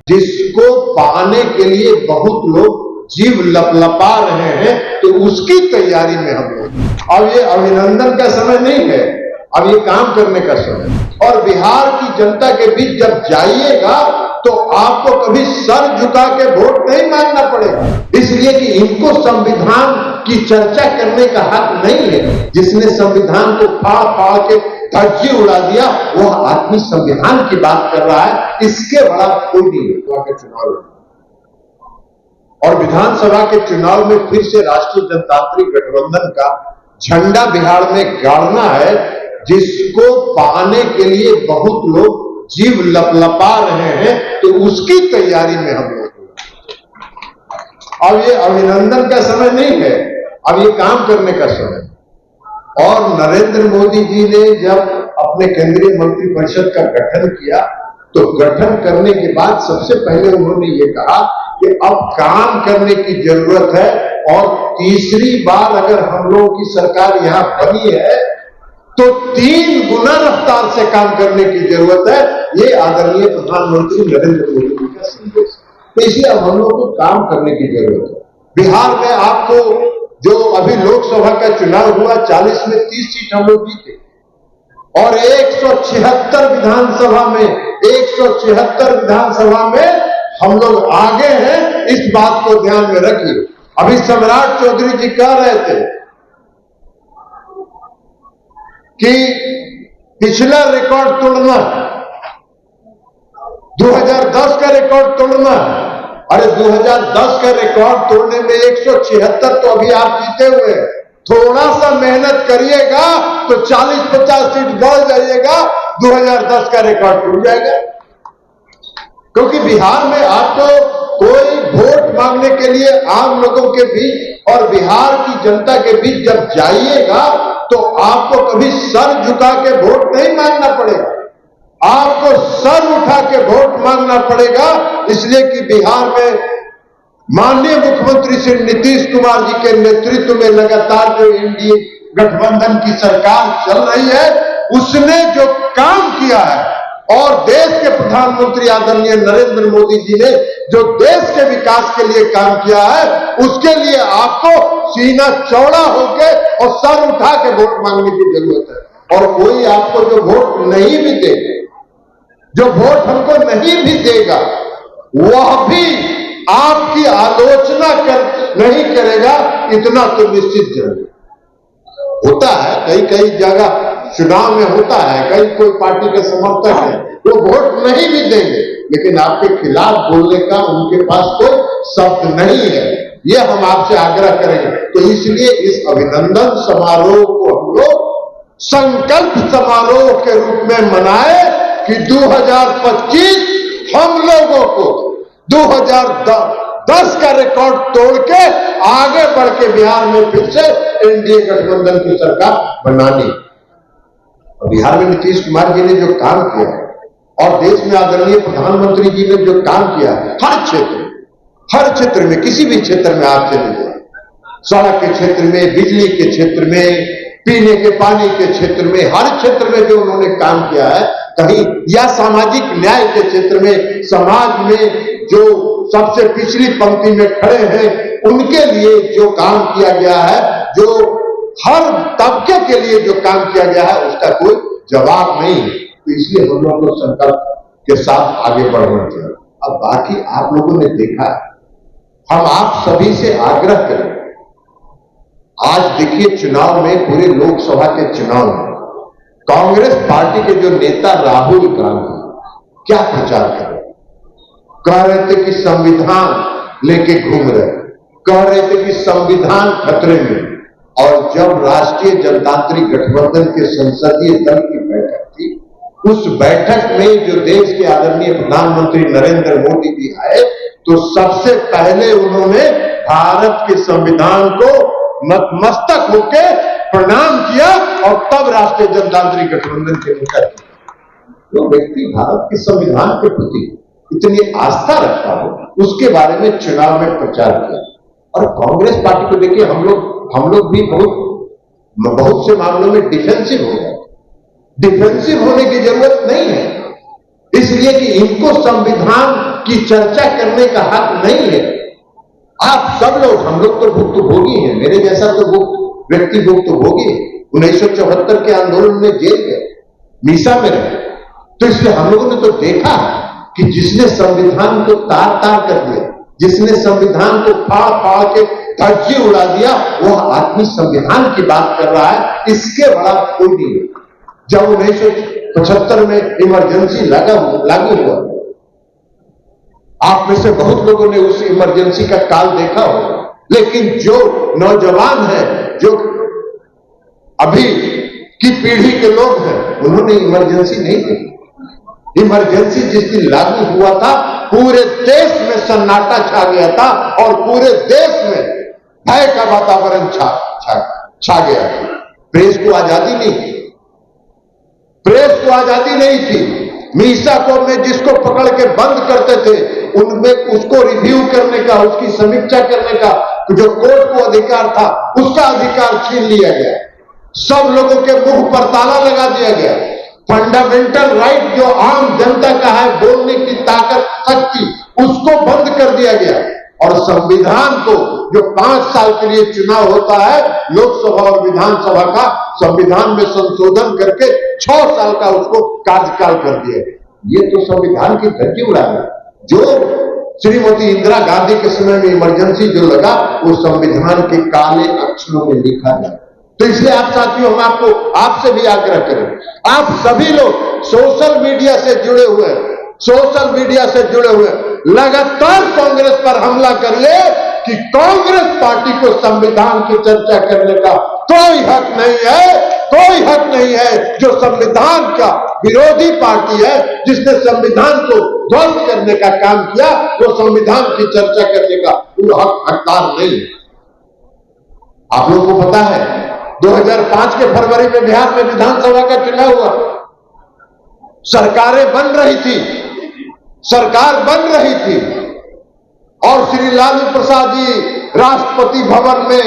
जिसको पाने के लिए बहुत लोग जीव लपलपा रहे हैं, तो उसकी तैयारी में हम लोग। अब ये अभिनंदन का समय नहीं है, अब ये काम करने का समय। और बिहार की जनता के बीच जब जाइएगा तो आपको कभी सर झुका के वोट नहीं मांगना पड़ेगा, इसलिए कि इनको संविधान की चर्चा करने का हक नहीं है। जिसने संविधान को फाड़ फाड़ के धज्जी उड़ा दिया, वह आदमी संविधान की बात कर रहा है, इसके बड़ा कोई नहीं है। चुनाव और विधानसभा के चुनाव में फिर से राष्ट्रीय जनतांत्रिक गठबंधन का झंडा बिहार में गाड़ना है, जिसको पाने के लिए बहुत लोग जीव लपलपा रहे हैं, तो उसकी तैयारी में हम लोग। अब ये अभिनंदन का समय नहीं है, अब ये काम करने का समय। और नरेंद्र मोदी जी ने जब अपने केंद्रीय मंत्रिपरिषद का गठन किया, तो गठन करने के बाद सबसे पहले उन्होंने ये कहा कि अब काम करने की जरूरत है, और तीसरी बार अगर हम लोगों की सरकार यहां बनी है तो 3 गुना रफ्तार से काम करने की जरूरत है। ये आदरणीय प्रधानमंत्री नरेंद्र मोदी जी का संदेश है। तो इसलिए अब हम लोग को काम करने की जरूरत है। बिहार में आपको जो अभी लोकसभा का चुनाव हुआ, 40 में 30 सीट हम लोग जीते, और 176 विधानसभा में हम लोग आगे हैं। इस बात को ध्यान में रखिए। अभी सम्राट चौधरी जी कह रहे थे कि पिछला रिकॉर्ड तोड़ना, 2010 का रिकॉर्ड तोड़ना। अरे 2010 का रिकॉर्ड तोड़ने में 176 तो अभी आप जीते हुए। थोड़ा सा मेहनत करिएगा तो 40-50 सीट बढ़ जाइएगा, 2010 का रिकॉर्ड टूट जाएगा। क्योंकि बिहार में आपको कोई वोट मांगने के लिए आम लोगों के बीच और बिहार की जनता के बीच जब जाइएगा तो आपको कभी सर झुका के वोट नहीं मांगना पड़ेगा, आपको सर उठा के वोट मांगना पड़ेगा। इसलिए कि बिहार में माननीय मुख्यमंत्री श्री नीतीश कुमार जी के नेतृत्व में लगातार जो एनडीए गठबंधन की सरकार चल रही है, उसने जो काम किया है, और देश के प्रधानमंत्री आदरणीय नरेंद्र मोदी जी ने जो देश के विकास के लिए काम किया है, उसके लिए आपको सीना चौड़ा होकर और सर उठा के वोट मांगने की जरूरत है। और कोई आपको जो वोट नहीं भी देगा, जो वोट हमको नहीं भी देगा, वह भी आपकी आलोचना नहीं करेगा, इतना तो निश्चित जरूर होता है। कई जगह चुनाव में होता है, कई कोई पार्टी के समर्थक है, वो वोट नहीं भी देंगे, लेकिन आपके खिलाफ बोलने का उनके पास कोई शब्द नहीं है। ये हम आपसे आग्रह करेंगे। तो इसलिए इस अभिनंदन समारोह को हम लोग संकल्प समारोह के रूप में मनाए कि 2025 हम लोगों को 2010 का रिकॉर्ड तोड़ के आगे बढ़ के बिहार में फिर से एनडीए गठबंधन की सरकार बनानी। बिहार में नीतीश कुमार जी ने जो काम किया है, और देश में आदरणीय प्रधानमंत्री जी ने जो काम किया है, हर क्षेत्र में, किसी भी क्षेत्र में आप चले जाए, सड़क के क्षेत्र में, बिजली के क्षेत्र में, पीने के पानी के क्षेत्र में, हर क्षेत्र में जो उन्होंने काम किया है, कहीं या सामाजिक न्याय के क्षेत्र में, समाज में जो सबसे पिछली पंक्ति में खड़े हैं, उनके लिए जो काम किया गया है, जो हर तबके के लिए जो काम किया गया है, उसका कोई जवाब नहीं है। तो इसलिए हम लोगों को संकल्प के साथ आगे बढ़ना चाहिए। अब बाकी आप लोगों ने देखा, हम आप सभी से आग्रह करें। आज देखिए चुनाव में, पूरे लोकसभा के चुनाव में कांग्रेस पार्टी के जो नेता राहुल गांधी क्या प्रचार कर रहे, कह रहे थे कि संविधान लेके घूम रहे, कह रहे थे कि संविधान खतरे में। और जब राष्ट्रीय जनतांत्रिक गठबंधन के संसदीय दल की बैठक थी, उस बैठक में जो देश के आदरणीय प्रधानमंत्री नरेंद्र मोदी जी आए, तो सबसे पहले उन्होंने भारत के संविधान को नतमस्तक होकर प्रणाम किया, और तब राष्ट्रीय जनतांत्रिक गठबंधन के नेता जो व्यक्ति भारत के संविधान के प्रति इतनी आस्था रखता हो, उसके बारे में चुनाव में प्रचार किया। और कांग्रेस पार्टी को देखिए, हम लोग भी बहुत से मामलों में डिफेंसिव हो गए। डिफेंसिव होने की जरूरत नहीं है, इसलिए कि इनको संविधान की चर्चा करने का हक नहीं है। आप सब लोग, हम लोग तो भुक्तभोगी हैं, मेरे जैसा तो व्यक्ति भुक्तभोगी है। 1974 के आंदोलन में जेल गए, मीसा में रहे, तो इसलिए हम लोगों ने तो देखा कि जिसने संविधान को तार तार कर दिया, जिसने संविधान को फाड़ फाड़ के धज्जी उड़ा दिया, वह आदमी संविधान की बात कर रहा है, इसके बड़ा कोई नहीं है। जब 1975 में इमरजेंसी लागू हुआ, आप में से बहुत लोगों ने उस इमरजेंसी का काल देखा होगा, लेकिन जो नौजवान है, जो अभी की पीढ़ी के लोग हैं, उन्होंने इमरजेंसी नहीं देखी। इमरजेंसी जिस दिन लागू हुआ था, पूरे देश में सन्नाटा छा गया था और पूरे देश में भय का वातावरण छा गया था। प्रेस को आजादी नहीं थी, प्रेस को आजादी नहीं थी। मीसा को में जिसको पकड़ के बंद करते थे, उनमें उसको रिव्यू करने का, उसकी समीक्षा करने का जो कोर्ट को अधिकार था, उसका अधिकार छीन लिया गया। सब लोगों के मुंह पर ताला लगा दिया गया। फंडामेंटल राइट जो आम जनता का है, बोलने की ताकत, शक्ति, उसको बंद कर दिया गया। और संविधान को, जो 5 साल के लिए चुनाव होता है लोकसभा और विधानसभा का, संविधान में संशोधन करके 6 साल का उसको कार्यकाल कर दिया। ये तो संविधान की धज्जी उड़ाना, जो श्रीमती इंदिरा गांधी के समय में इमरजेंसी जो लगा, वो संविधान के काले अक्षरों में लिखा गया। तो इसलिए आप साथियों, हम आपसे भी आग्रह करें, आप सभी लोग सोशल मीडिया से जुड़े हुए लगातार कांग्रेस पर हमला करिए कि कांग्रेस पार्टी को संविधान की चर्चा करने का कोई हक नहीं है, जो संविधान का विरोधी पार्टी है, जिसने संविधान को ध्वस्त करने का काम किया, वो संविधान की चर्चा करने का हकदार नहीं है। आप लोगों को पता है 2005 के फरवरी में बिहार में विधानसभा का चुनाव हुआ, सरकार बन रही थी और श्री लालू प्रसाद जी राष्ट्रपति भवन में